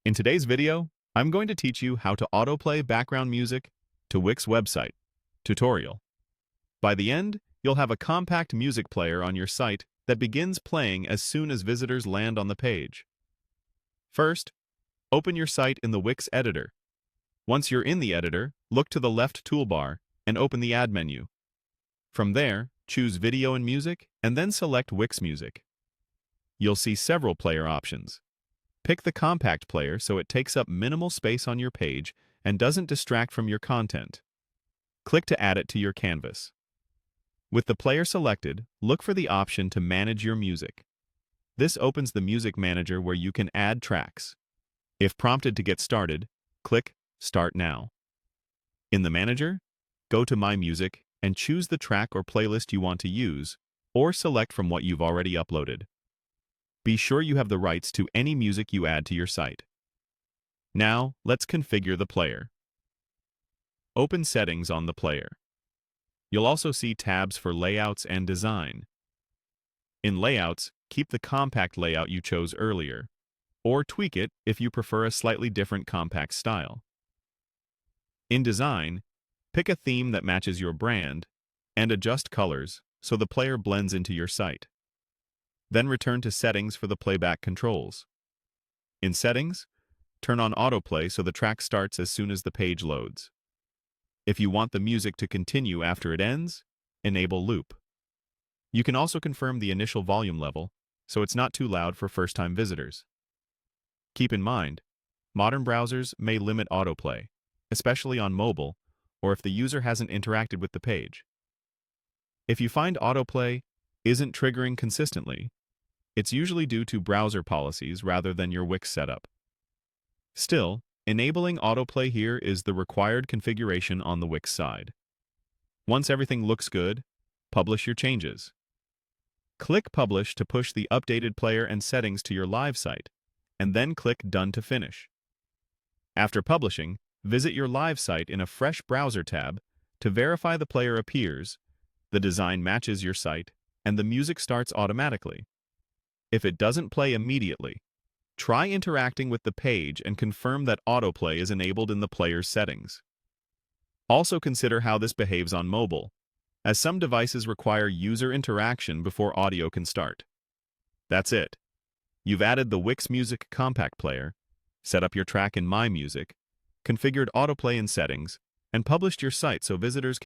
In today's video, I'm going to teach you how to autoplay background music to Wix website tutorial. By the end, you'll have a compact music player on your site that begins playing as soon as visitors land on the page. First, open your site in the Wix editor. Once you're in the editor, look to the left toolbar and open the Add menu. From there, choose Video and Music and then select Wix Music. You'll see several player options. Pick the compact player so it takes up minimal space on your page and doesn't distract from your content. Click to add it to your canvas. With the player selected, look for the option to manage your music. This opens the Music Manager where you can add tracks. If prompted to get started, click Start Now. In the manager, go to My Music and choose the track or playlist you want to use, or select from what you've already uploaded. Be sure you have the rights to any music you add to your site. Now, let's configure the player. Open Settings on the player. You'll also see tabs for Layouts and Design. In Layouts, keep the compact layout you chose earlier, or tweak it if you prefer a slightly different compact style. In Design, pick a theme that matches your brand and adjust colors so the player blends into your site. Then return to Settings for the playback controls. In Settings, turn on Autoplay so the track starts as soon as the page loads. If you want the music to continue after it ends, enable Loop. You can also confirm the initial volume level so it's not too loud for first-time visitors. Keep in mind, modern browsers may limit autoplay, especially on mobile or if the user hasn't interacted with the page. If you find autoplay isn't triggering consistently, it's usually due to browser policies rather than your Wix setup. Still, enabling autoplay here is the required configuration on the Wix side. Once everything looks good, publish your changes. Click Publish to push the updated player and settings to your live site, and then click Done to finish. After publishing, visit your live site in a fresh browser tab to verify the player appears, the design matches your site, and the music starts automatically. If it doesn't play immediately, try interacting with the page and confirm that autoplay is enabled in the player's settings. Also consider how this behaves on mobile, as some devices require user interaction before audio can start. That's it. You've added the Wix Music compact player, set up your track in My Music, configured autoplay in settings, and published your site so visitors